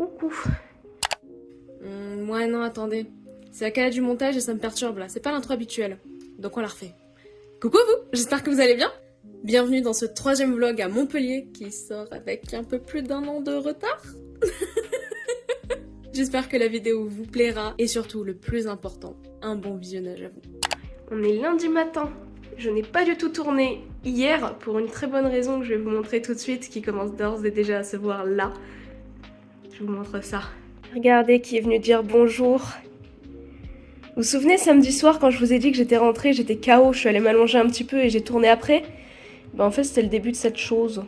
Coucou. Ouais, non, attendez. C'est la qualité du montage et ça me perturbe là. C'est pas l'intro habituelle. Donc on la refait. Coucou vous, j'espère que vous allez bien. Bienvenue dans ce 3e vlog à Montpellier qui sort avec un peu plus d'1 an de retard. J'espère que la vidéo vous plaira et surtout, le plus important, un bon visionnage à vous. On est lundi matin. Je n'ai pas du tout tourné hier pour une très bonne raison que je vais vous montrer tout de suite, qui commence d'ores et déjà à se voir là. Je vous montre ça. Regardez qui est venu dire bonjour. Vous vous souvenez samedi soir quand je vous ai dit que j'étais rentrée, j'étais KO, je suis allée m'allonger un petit peu et j'ai tourné après? Ben en fait c'était le début de cette chose.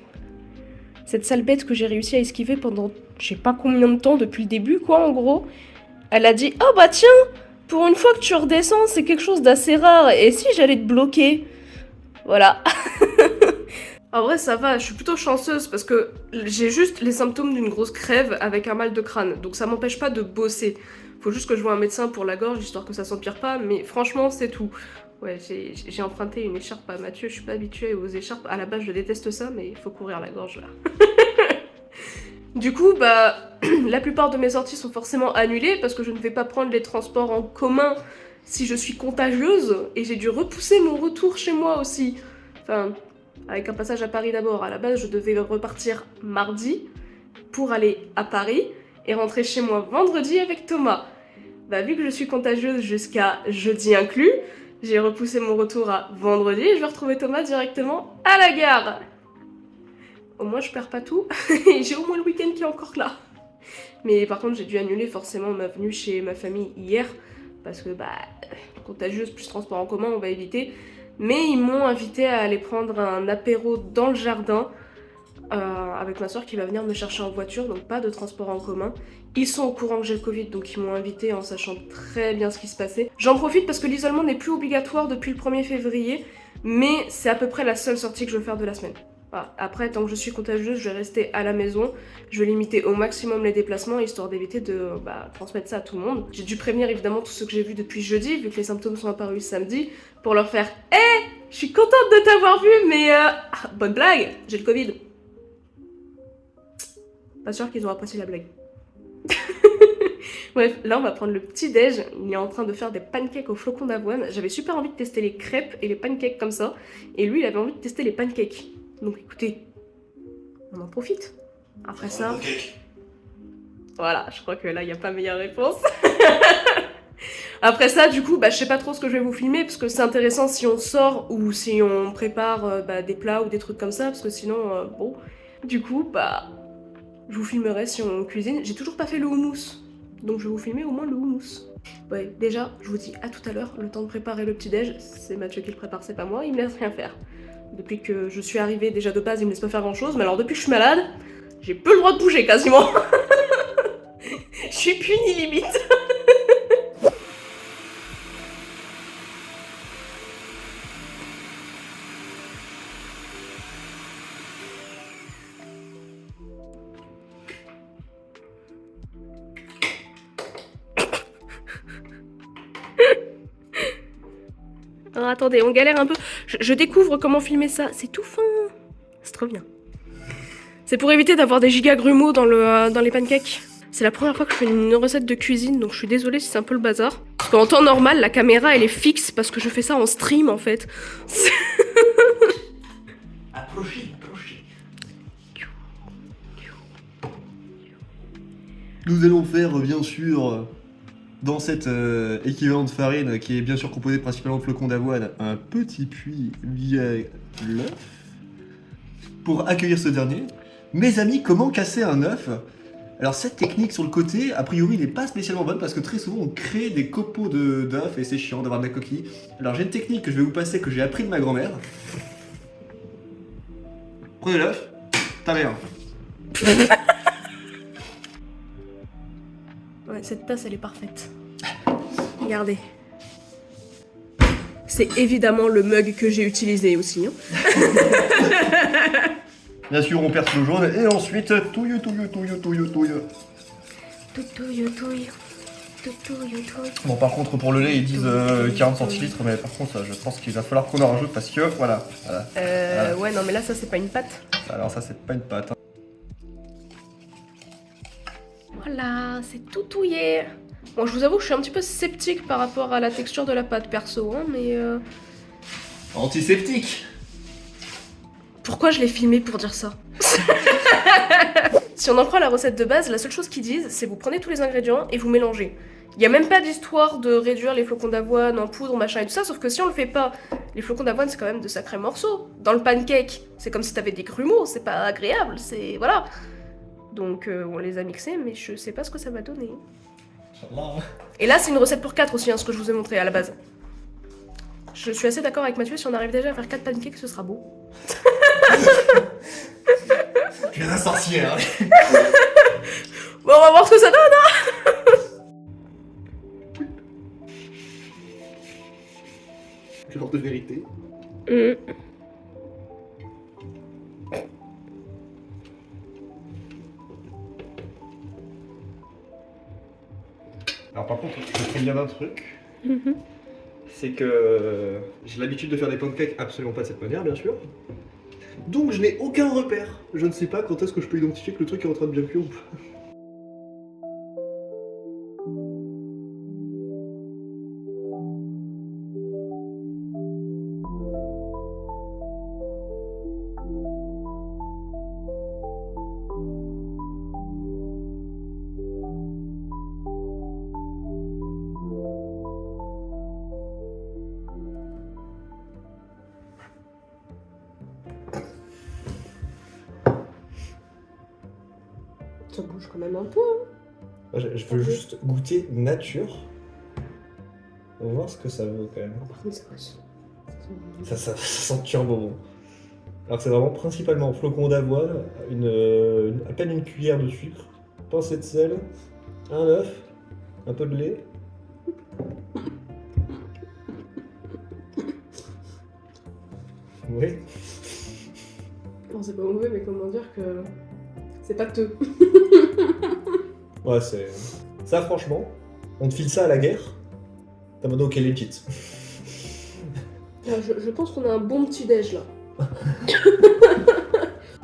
Cette sale bête que j'ai réussi à esquiver pendant je sais pas combien de temps depuis le début quoi en gros. Elle a dit oh bah tiens, pour une fois que tu redescends c'est quelque chose d'assez rare et si j'allais te bloquer? Voilà. En vrai ça va, je suis plutôt chanceuse parce que j'ai juste les symptômes d'une grosse crève avec un mal de crâne, donc ça m'empêche pas de bosser. Faut juste que je vois un médecin pour la gorge histoire que ça s'empire pas, mais franchement c'est tout. Ouais, j'ai emprunté une écharpe à Mathieu, je suis pas habituée aux écharpes, à la base je déteste ça, mais il faut courir la gorge là. Du coup, bah, la plupart de mes sorties sont forcément annulées parce que je ne vais pas prendre les transports en commun si je suis contagieuse, et j'ai dû repousser mon retour chez moi aussi. Enfin, avec un passage à Paris d'abord. À la base, je devais repartir mardi pour aller à Paris et rentrer chez moi vendredi avec Thomas. Bah, vu que je suis contagieuse jusqu'à jeudi inclus, j'ai repoussé mon retour à vendredi et je vais retrouver Thomas directement à la gare. Au moins, je perds pas tout et j'ai au moins le week-end qui est encore là. Mais par contre, j'ai dû annuler forcément ma venue chez ma famille hier parce que, bah, contagieuse plus transport en commun, on va éviter. Mais ils m'ont invité à aller prendre un apéro dans le jardin avec ma soeur qui va venir me chercher en voiture, donc pas de transport en commun. Ils sont au courant que j'ai le Covid, donc ils m'ont invité en sachant très bien ce qui se passait. J'en profite parce que l'isolement n'est plus obligatoire depuis le 1er février, mais c'est à peu près la seule sortie que je veux faire de la semaine. Voilà. Après, tant que je suis contagieuse, je vais rester à la maison. Je vais limiter au maximum les déplacements, histoire d'éviter de transmettre ça à tout le monde. J'ai dû prévenir évidemment tous ceux que j'ai vus depuis jeudi, vu que les symptômes sont apparus samedi, pour leur faire « Hé, je suis contente de t'avoir vu, mais bonne blague, j'ai le Covid !» Pas sûr qu'ils ont apprécié la blague. Bref, là on va prendre le petit déj. Il est en train de faire des pancakes au flocon d'avoine. J'avais super envie de tester les crêpes et les pancakes comme ça. Et lui il avait envie de tester les pancakes. Donc écoutez, on en profite. Après ça... Voilà, je crois que là il n'y a pas meilleure réponse. Après ça, du coup, bah, je sais pas trop ce que je vais vous filmer parce que c'est intéressant si on sort ou si on prépare des plats ou des trucs comme ça parce que sinon, bon... Du coup, bah... Je vous filmerai si on cuisine. J'ai toujours pas fait le houmous, donc je vais vous filmer au moins le houmous. Ouais, déjà, je vous dis à tout à l'heure, le temps de préparer le petit-déj, c'est Mathieu qui le prépare, c'est pas moi, il me laisse rien faire. Depuis que je suis arrivée, déjà de base, il me laisse pas faire grand-chose, mais alors depuis que je suis malade, j'ai peu le droit de bouger quasiment. Je suis punie limite. Alors attendez, on galère un peu. Je découvre comment filmer ça. C'est tout fin. C'est trop bien. C'est pour éviter d'avoir des giga grumeaux dans les pancakes. C'est la première fois que je fais une recette de cuisine, donc je suis désolée si c'est un peu le bazar. Parce qu'en temps normal, la caméra elle est fixe parce que je fais ça en stream en fait. Approchez. Nous allons faire bien sûr dans cet équivalent de farine qui est bien sûr composé principalement de flocons d'avoine, un petit puits via l'œuf pour accueillir ce dernier. Mes amis, comment casser un œuf? Alors cette technique sur le côté, a priori, n'est pas spécialement bonne parce que très souvent on crée des copeaux d'œufs et c'est chiant d'avoir de la coquille. Alors j'ai une technique que je vais vous passer que j'ai appris de ma grand-mère. Prenez l'œuf, ta mère. Ouais, cette tasse elle est parfaite. Regardez. C'est évidemment le mug que j'ai utilisé aussi. Hein. Bien sûr, on perce le jaune et ensuite touille. Bon, par contre, pour le lait, ils disent 40 centilitres, mais par contre, je pense qu'il va falloir qu'on en rajoute parce que voilà. Voilà. Ouais, non, mais là, ça, c'est pas une pâte. Alors, ça, c'est pas une pâte. Hein. Voilà, c'est tout touillé. Bon, je vous avoue que je suis un petit peu sceptique par rapport à la texture de la pâte perso, hein, mais... Antiseptique. Pourquoi je l'ai filmé pour dire ça? Si on en prend la recette de base, la seule chose qu'ils disent, c'est vous prenez tous les ingrédients et vous mélangez. Il n'y a même pas d'histoire de réduire les flocons d'avoine en poudre, machin et tout ça, sauf que si on le fait pas, les flocons d'avoine c'est quand même de sacrés morceaux. Dans le pancake, c'est comme si t'avais des grumeaux, c'est pas agréable, c'est... voilà. Donc on les a mixés, mais je sais pas ce que ça va donner. Et là c'est une recette pour 4 aussi, hein, ce que je vous ai montré à la base. Je suis assez d'accord avec Mathieu, si on arrive déjà à faire 4 pancakes, ce sera beau. Tu es un sorcier, hein. Bon, on va voir ce que ça donne, hein. Genre de vérité. Alors par contre, je me souviens d'un truc. C'est que j'ai l'habitude de faire des pancakes absolument pas de cette manière, bien sûr. Donc je n'ai aucun repère. Je ne sais pas quand est-ce que je peux identifier que le truc est en train de bien cuire ou pas. Ça bouge quand même un peu, hein. Je veux juste goûter nature. On va voir ce que ça vaut quand même. Par contre, c'est quoi ça? Ça sent turbo bon. Alors c'est vraiment principalement flocons d'avoine, à peine une cuillère de sucre, pincée de sel, un œuf, un peu de lait. Oui. Non, c'est pas mauvais, mais comment dire que... c'est pâteux. Ouais, c'est... Ça franchement, on te file ça à la guerre, t'as mode ok legit. Je pense qu'on a un bon petit déj là.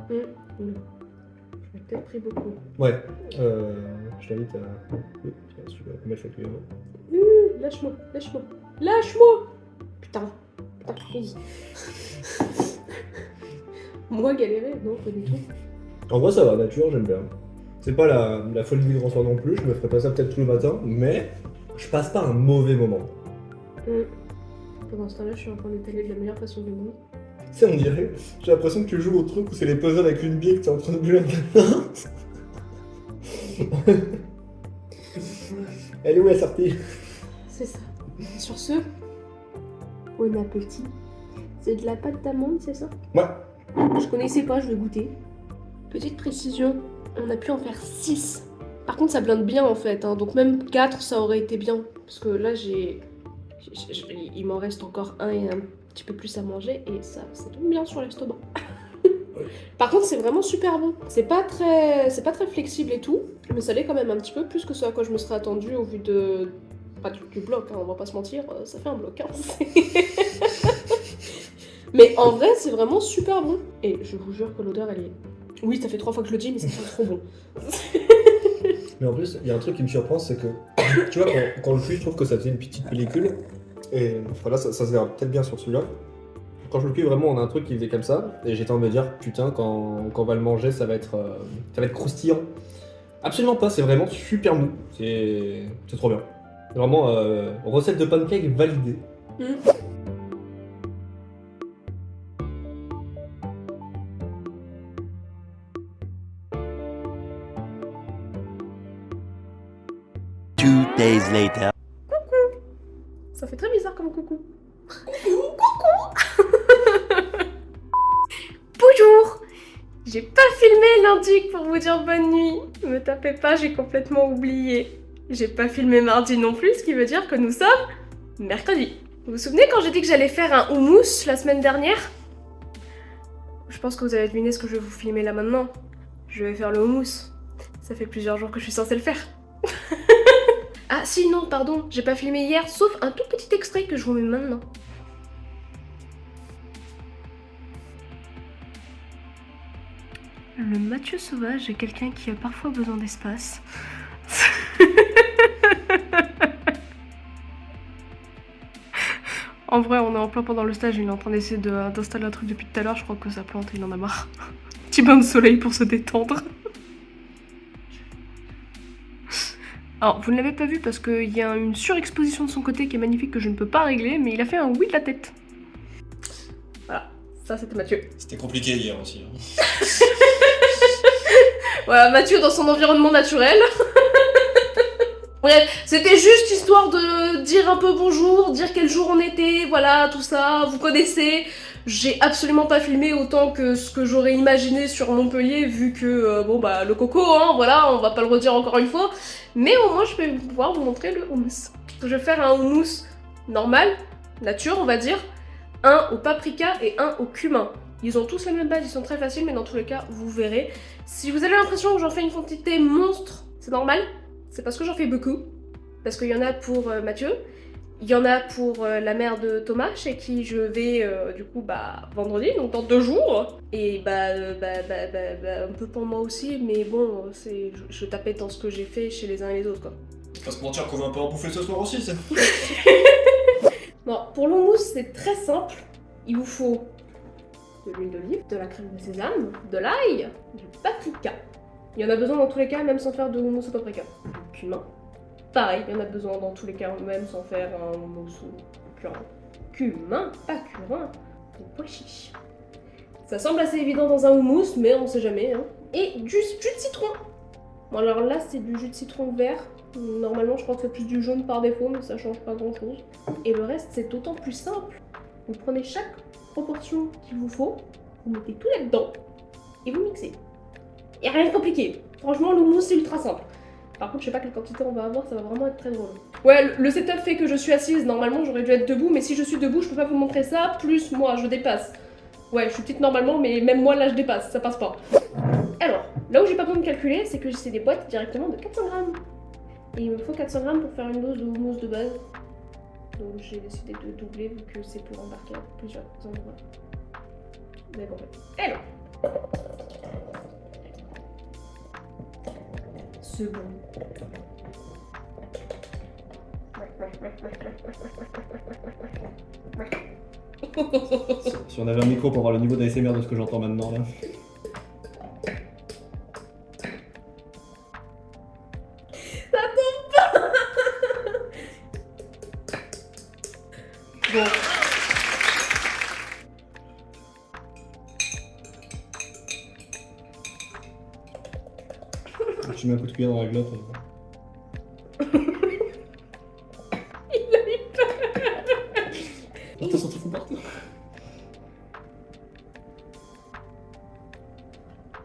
J'en ai peut-être pris beaucoup. Ouais, je t'invite à... Oui, super, mettre la cuillère. Lâche-moi, lâche-moi, lâche-moi. Putain, vas-y. Moi galérer, non, pas du tout. En vrai ça va, nature, j'aime bien. C'est pas la folie du grand soir non plus, je me ferai pas ça peut-être tout le matin, mais je passe pas un mauvais moment. Pendant ce temps-là, je suis en train d'étaler de la meilleure façon du monde. Tu sais, on dirait, j'ai l'impression que tu joues au truc où c'est les puzzles avec une bille que t'es en train de buller. Elle est où la sortie? C'est ça. Sur ce, bon appétit. C'est de la pâte d'amande, c'est ça? Ouais. Je connaissais pas, je vais goûter. Petite précision, on a pu en faire 6. Par contre, ça blinde bien en fait, hein, donc même 4, ça aurait été bien. Parce que là, il m'en reste encore un et un petit peu plus à manger, et ça tombe bien sur l'estomac. Par contre, c'est vraiment super bon. C'est pas très flexible et tout, mais ça l'est quand même un petit peu plus que ce à quoi je me serais attendue au vu de... Pas du bloc, hein, on va pas se mentir, ça fait un bloc. Hein. Mais en vrai, c'est vraiment super bon. Et je vous jure que l'odeur, elle est... Oui, ça fait 3 fois que je le dis, mais ça sent trop bon. Mais en plus, il y a un truc qui me surprend, c'est que, tu vois, quand je le cuis, je trouve que ça faisait une petite pellicule. Et voilà, ça se verra peut-être bien sur celui-là. Quand je le cuis, vraiment, on a un truc qui faisait comme ça. Et j'étais en train de me dire, putain, quand on va le manger, ça va être croustillant. Absolument pas, c'est vraiment super mou. C'est trop bien. Vraiment, recette de pancake validée. Two days later. Ça fait très bizarre comme coucou. Bonjour. J'ai pas filmé lundi pour vous dire bonne nuit. Me tapez pas, j'ai complètement oublié. J'ai pas filmé mardi non plus, ce qui veut dire que nous sommes mercredi. Vous vous souvenez quand j'ai dit que j'allais faire un houmous la semaine dernière? Je pense que vous avez deviné ce que je vais vous filmer là maintenant. Je vais faire le houmous. Ça fait plusieurs jours que je suis censée le faire. Ah si, non, pardon, j'ai pas filmé hier, sauf un tout petit extrait que je vous mets maintenant. Le Mathieu sauvage est quelqu'un qui a parfois besoin d'espace. En vrai, on est en plein pendant le stage, il est en train d'essayer d'installer un truc depuis tout à l'heure, je crois que ça plante, il en a marre. Petit bain de soleil pour se détendre. Alors, vous ne l'avez pas vu parce qu'il y a une surexposition de son côté qui est magnifique que je ne peux pas régler, mais il a fait un oui de la tête. Voilà, ça c'était Mathieu. C'était compliqué hier aussi. Hein. Voilà, Mathieu dans son environnement naturel. Bref, c'était juste histoire de dire un peu bonjour, dire quel jour on était, voilà, tout ça, vous connaissez. J'ai absolument pas filmé autant que ce que j'aurais imaginé sur Montpellier, vu que, bon bah, le coco, hein, voilà, on va pas le redire encore une fois. Mais au moins, je vais pouvoir vous montrer le houmous. Je vais faire un houmous normal, nature, on va dire, un au paprika et un au cumin. Ils ont tous la même base, ils sont très faciles, mais dans tous les cas, vous verrez. Si vous avez l'impression que j'en fais une quantité monstre, c'est normal. C'est parce que j'en fais beaucoup. Parce qu'il y en a pour Mathieu, il y en a pour la mère de Thomas, chez qui je vais du coup vendredi, donc dans 2 jours. Et un peu pour moi aussi, mais bon, je tapais dans ce que j'ai fait chez les uns et les autres quoi. Faut pas se mentir qu'on va un peu en bouffer ce soir aussi, ça. Bon, pour le houmous, c'est très simple. Il vous faut de l'huile d'olive, de la crème de sésame, de l'ail, du paprika. Il y en a besoin dans tous les cas, même sans faire de houmous au paprika. Du cumin. Pareil, il y en a besoin dans tous les cas, même sans faire un houmous au cumin. Cumin, pas curin, de pois chiches. Ça semble assez évident dans un houmous, mais on sait jamais. Hein. Et du jus de citron. Bon alors là, c'est du jus de citron vert. Normalement, je crois que c'est plus du jaune par défaut, mais ça change pas grand chose. Et le reste, c'est d'autant plus simple. Vous prenez chaque proportion qu'il vous faut, vous mettez tout là-dedans, et vous mixez. Y a rien de compliqué. Franchement, le houmous, c'est ultra simple. Par contre, je sais pas quelle quantité on va avoir, ça va vraiment être très drôle. Ouais, le setup fait que je suis assise, normalement j'aurais dû être debout, mais si je suis debout, je peux pas vous montrer ça, plus moi, je dépasse. Ouais, je suis petite normalement, mais même moi là je dépasse, ça passe pas. Alors, là où j'ai pas besoin de calculer, c'est que c'est des boîtes directement de 400 grammes. Et il me faut 400 grammes pour faire une dose de houmous de base. Donc j'ai décidé de doubler vu que c'est pour embarquer à plusieurs endroits. Vous avez compris. Alors. C'est bon. Si on avait un micro pour voir le niveau d'ASMR de ce que j'entends maintenant là. Bon. Tu mets un coup de cuillère dans la glotte. Il a eu peur. Attends, ça te fout partout.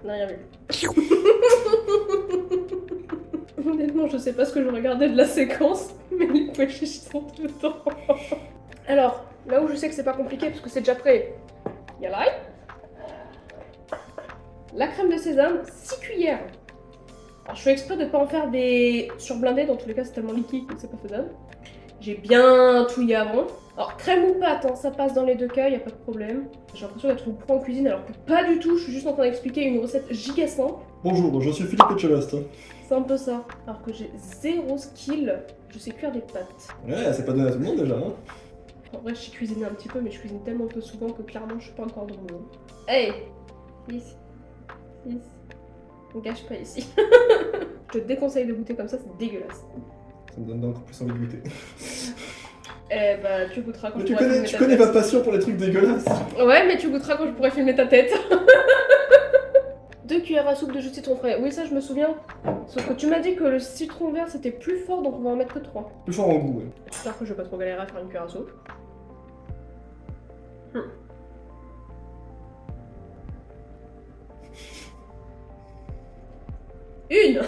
On n'a rien vu. Honnêtement, je sais pas ce que je regardais de la séquence, mais les pois chiches sont dedans. Alors, là où je sais que c'est pas compliqué parce que c'est déjà prêt, il y a l'ail, la crème de sésame, 6 cuillères. Alors, je fais exprès de pas en faire des surblindés, dans tous les cas c'est tellement liquide que c'est pas faisable. J'ai bien touillé avant. Alors, crème ou pâte, hein, ça passe dans les deux cas, y a pas de problème. J'ai l'impression d'être une pro en cuisine alors que pas du tout, je suis juste en train d'expliquer une recette giga simple. Bonjour, je suis Philippe Etchelast. C'est un peu ça. Alors que j'ai 0 skill, je sais cuire des pâtes. Ouais, c'est pas donné à tout le monde déjà. Hein. En vrai, je sais cuisiner un petit peu, mais je cuisine tellement peu souvent que clairement, je suis pas encore dans le monde. Hey 6. On gâche pas ici. Je te déconseille de goûter comme ça, c'est dégueulasse. Ça me donne encore plus envie de goûter. Eh bah, tu goûteras quand Mais je tu pourrai filmer ta connais tête. ma passion pour les trucs dégueulasses. Ouais, mais tu goûteras quand je pourrai filmer ta tête. 2 cuillères à soupe de jus de citron frais. Oui, ça, je me souviens. Sauf que tu m'as dit que le citron vert, c'était plus fort, donc on va en mettre que 3. Plus fort en goût, ouais. J'espère que je vais pas trop galérer à faire une cuillère à soupe. Une.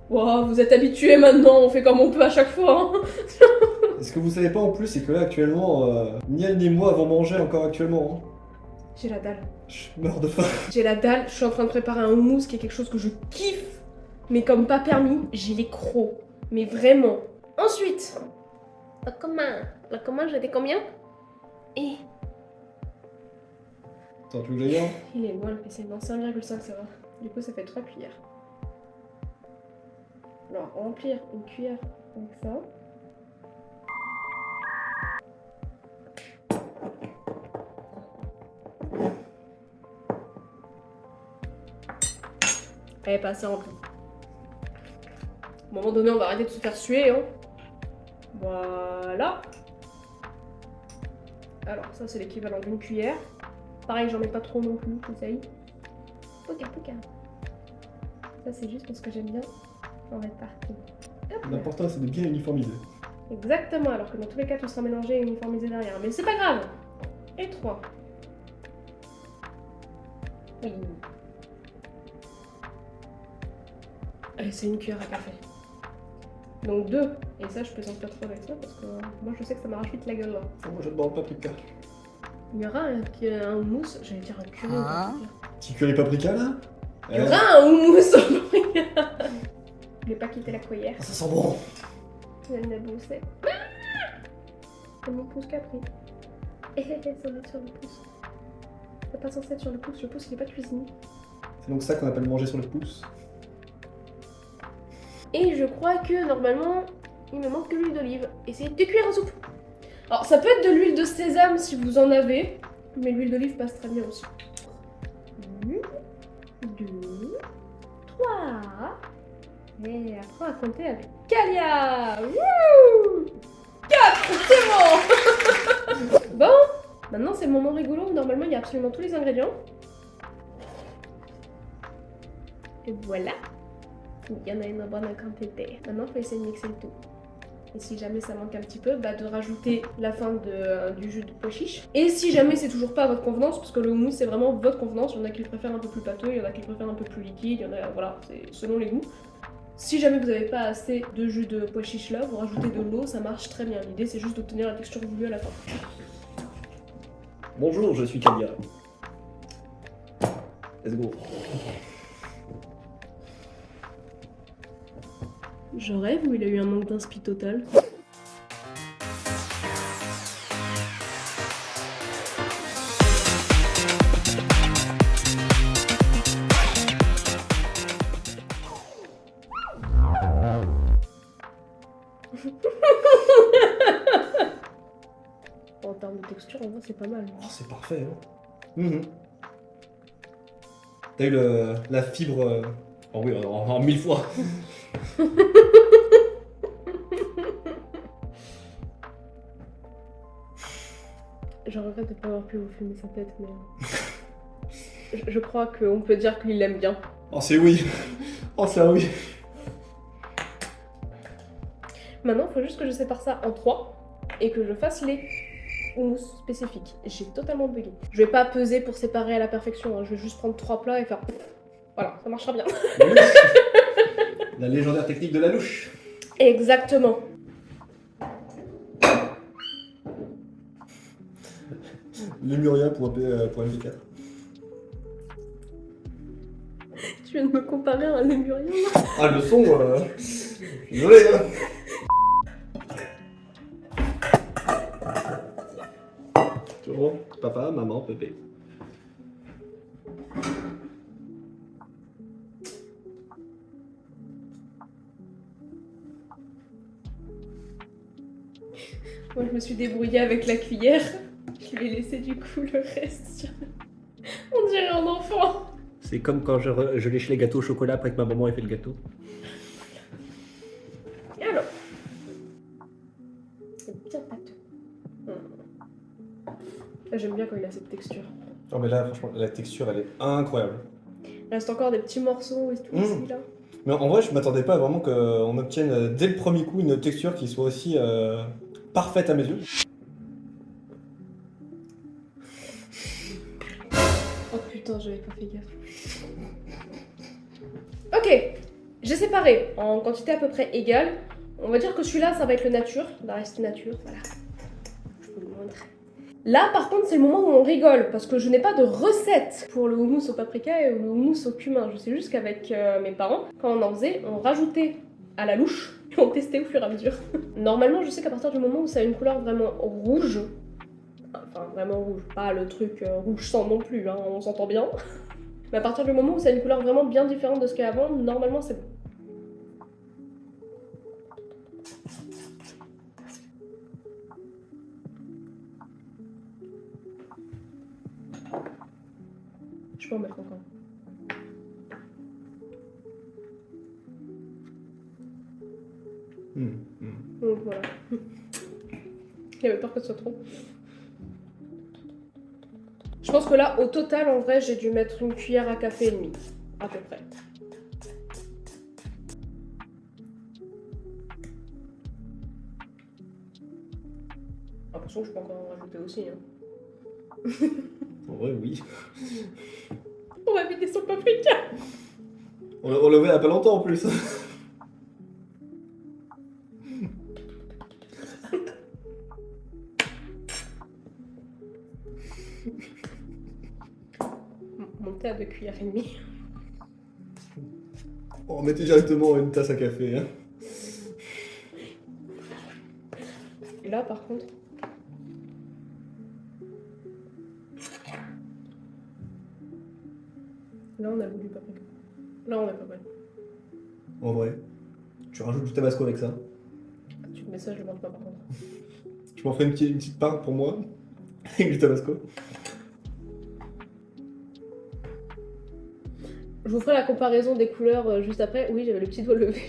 Wow, vous êtes habitués maintenant, on fait comme on peut à chaque fois. Hein. Et ce que vous savez pas en plus, c'est que là actuellement, ni elle ni moi avons mangé encore actuellement. Hein. J'ai la dalle. Je meurs de faim. J'ai la dalle, je suis en train de préparer un houmous qui est quelque chose que je kiffe, mais comme pas permis, j'ai les crocs. Mais vraiment. Ensuite, la commande, j'étais combien? Et Attends, tu veux que j'aille voir? il est loin le PC, non, c'est 1,5, ça va. Du coup, ça fait 3 cuillères. Alors, remplir une cuillère avec ça. Elle est pas assez remplie. À un moment donné, on va arrêter de se faire suer, hein. Voilà. Alors, ça, c'est l'équivalent d'une cuillère. Pareil, j'en mets pas trop non plus, j'essaye. Poca. Ça, c'est juste parce que j'aime bien en mettre partout. Hop là. L'important, c'est de bien uniformiser. Exactement, alors que dans tous les cas, tout sera mélangé et uniformisé derrière. Mais c'est pas grave. Et 3. Oui. Allez, c'est une cuillère à café. Donc 2. Et ça, je peux en faire 3 avec ça parce que moi, je sais que ça m'arrache vite la gueule là. Moi, j'adore le paprika. Il y aura un houmous, j'allais dire un curry. Petit curry paprika là? Il y aura un houmous au paprika. Je vais pas quitter la cuillère. Ça sent bon. Je viens de bousser. C'est mon pouce qui a pris. Ça va être sur le pouce. C'est pas censé être sur le pouce il est pas cuisiné. C'est donc ça qu'on appelle manger sur le pouce. Et je crois que normalement, il me manque que l'huile d'olive. Et c'est 2 cuillères à soupe. Alors ça peut être de l'huile de sésame si vous en avez, mais l'huile d'olive passe très bien aussi. 1, 2, 3. Et apprends à compter avec Kalia. Wouh 4, c'est bon. Bon, maintenant c'est le moment rigolo où normalement il y a absolument tous les ingrédients. Et voilà. Il y en a une bonne quantité. Maintenant, il faut essayer de mixer le tout. Et si jamais ça manque un petit peu, de rajouter la fin du jus de pois chiche. Et si jamais c'est toujours pas à votre convenance, parce que le houmous c'est vraiment votre convenance, il y en a qui le préfèrent un peu plus pâteux, il y en a qui le préfèrent un peu plus liquide, il y en a, voilà, c'est selon les goûts. Si jamais vous n'avez pas assez de jus de pois chiche là, vous rajoutez de l'eau, ça marche très bien. L'idée c'est juste d'obtenir la texture voulue à la fin. Bonjour, je suis Kalia. Let's go. Je rêve ou il a eu un manque d'inspi total? En termes de texture, en vrai, c'est pas mal. Oh, c'est parfait. Hein. T'as eu la fibre. Oh oui, en 1000 fois. Je regrette de ne pas avoir pu vous filmer sa tête, mais je crois qu'on peut dire qu'il l'aime bien. Oh, c'est oui. Oh, c'est un oui. Maintenant, il faut juste que je sépare ça en 3 et que je fasse les houmous spécifiques. J'ai totalement bugué. Je vais pas peser pour séparer à la perfection, hein. Je vais juste prendre 3 plats et faire... Voilà, ça marchera bien. La légendaire technique de la louche. Exactement. Lemuria pour MP4. Tu viens de me comparer à un lémurien là? Ah, le son, désolé, hein. Toujours papa, maman, pépé. Moi, je me suis débrouillée avec la cuillère. Je lui ai laissé du coup le reste sur... On dirait un enfant. C'est comme quand je lèche les gâteaux au chocolat après que ma maman ait fait le gâteau. Et alors? C'est bien pâteux. Là, j'aime bien quand il a cette texture. Non, mais là, franchement, la texture, elle est incroyable. Il reste encore des petits morceaux et tout ici, là. Mais en vrai, je m'attendais pas vraiment qu'on obtienne dès le premier coup une texture qui soit aussi parfaite à mes yeux. Oh putain, j'avais pas fait gaffe. Ok, j'ai séparé en quantité à peu près égale. On va dire que celui-là, ça va être le nature. Il reste nature, voilà. Je peux vous montrer. Là, par contre, c'est le moment où on rigole, parce que je n'ai pas de recette pour le houmous au paprika et le houmous au cumin. Je sais juste qu'avec mes parents, quand on en faisait, on rajoutait à la louche, et on testait au fur et à mesure. Normalement, je sais qu'à partir du moment où ça a une couleur vraiment rouge, enfin vraiment rouge, pas le truc rouge sang non plus, hein, on s'entend bien. Mais à partir du moment où ça a une couleur vraiment bien différente de ce qu'il y a avant, normalement c'est bon. peux en mettre encore. Donc voilà. Il avait peur que ce soit trop. Je pense que là, au total, en vrai, j'ai dû mettre une cuillère à café et demie. À peu près. L'impression que je peux encore en rajouter aussi. Hein. En vrai, oui. On va vider son paprika. On l'a vu il y a pas longtemps en plus. Mon thé à 2 cuillères et demie. On mettait directement une tasse à café. Hein. Et là, par contre... Là, on a le goût du paprika. Là, on est pas mal. En vrai. Tu rajoutes du tabasco avec ça. Tu me mets ça, je le mange pas par contre. Je m'en ferai une petite part pour moi. Avec du tabasco. Je vous ferai la comparaison des couleurs juste après. Oui, j'avais le petit doigt levé.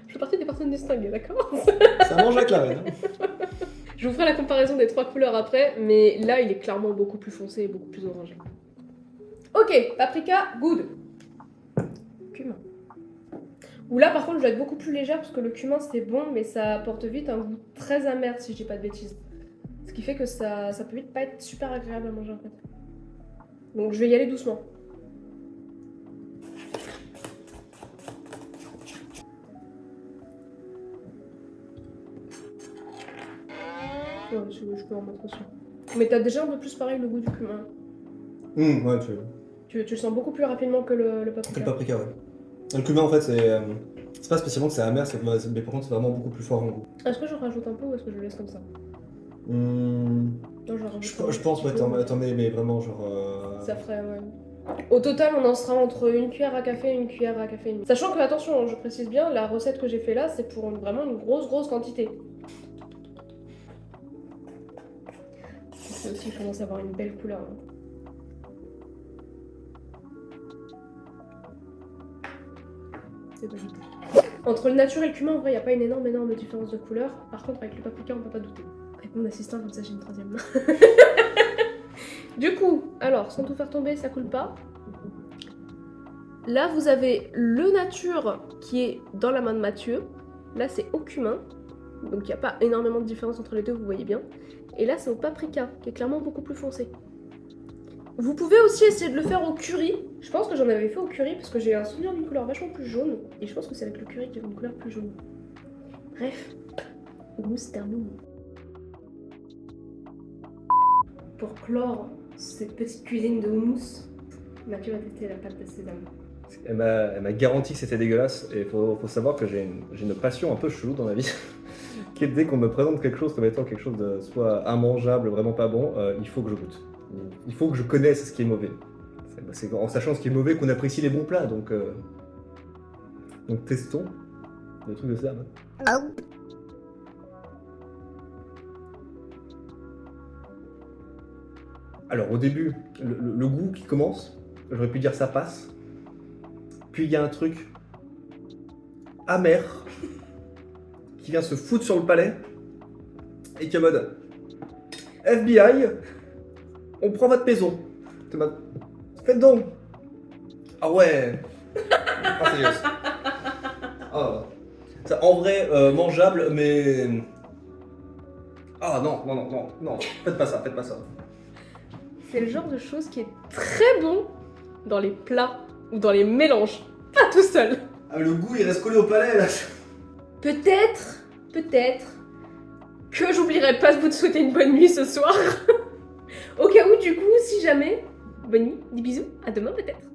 Je fais partie des personnes distinguées, d'accord? Ça mange avec la reine. Je vous ferai la comparaison des 3 couleurs après, mais là, il est clairement beaucoup plus foncé et beaucoup plus orangé. Ok, paprika, good. Cumin. Ou là, par contre, je vais être beaucoup plus légère parce que le cumin, c'est bon, mais ça apporte vite un goût très amer, si je dis pas de bêtises. Ce qui fait que ça peut vite pas être super agréable à manger, en fait. Donc, je vais y aller doucement. Ouais, je peux en mettre aussi. Mais t'as déjà un peu plus pareil le goût du cumin. Ouais, Tu le sens beaucoup plus rapidement que le paprika. que le paprika, ouais. Le cumin, en fait, c'est pas spécialement que c'est amer, mais par contre, c'est vraiment beaucoup plus fort en goût. Est-ce que je rajoute un peu ou est-ce que je le laisse comme ça? Non, je rajoute je pense, ouais, t'en mets, mais vraiment, genre. Ça ferait, ouais. Au total, on en sera entre une cuillère à café et une cuillère à café et demie. Sachant que, attention, je précise bien, la recette que j'ai fait là, c'est pour vraiment une grosse quantité. C'est aussi, je commence à avoir une belle couleur. Hein. C'est validé. Entre le nature et le cumin, en vrai, il n'y a pas une énorme différence de couleur. Par contre, avec le paprika, on peut pas douter. Avec mon assistant, comme ça, j'ai une 3e main. Du coup, alors, sans tout faire tomber, ça coule pas. Là, vous avez le nature qui est dans la main de Mathieu. Là, c'est au cumin. Donc, il n'y a pas énormément de différence entre les deux, vous voyez bien. Et là, c'est au paprika, qui est clairement beaucoup plus foncé. Vous pouvez aussi essayer de le faire au curry. Je pense que j'en avais fait au curry parce que j'ai un souvenir d'une couleur vachement plus jaune. Et je pense que c'est avec le curry qu'il y a une couleur plus jaune. Bref, hummus terminé. Pour clore cette petite cuisine de hummus, Mathieu va tester la pâte de sésame. Elle m'a garanti que c'était dégueulasse. Et faut savoir que j'ai une passion un peu chelou dans la vie. Qui est dès qu'on me présente quelque chose comme étant quelque chose de soit immangeable, vraiment pas bon, il faut que je goûte. Il faut que je connaisse ce qui est mauvais. C'est en sachant ce qui est mauvais qu'on apprécie les bons plats, donc testons le truc de ça. Hein. Alors au début, le goût qui commence, j'aurais pu dire ça passe. Puis il y a un truc amer qui vient se foutre sur le palais et qui est en mode FBI, on prend votre maison. Faites donc. Ah ouais. Ah c'est juste. Ah. Ça, en vrai, mangeable, mais. Ah non. Faites pas ça. C'est le genre de chose qui est très bon dans les plats ou dans les mélanges. Pas tout seul. Ah, le goût il reste collé au palais là. Peut-être que j'oublierai pas de vous souhaiter une bonne nuit ce soir. Au cas où, du coup, si jamais, bonne nuit, des bisous, à demain peut-être.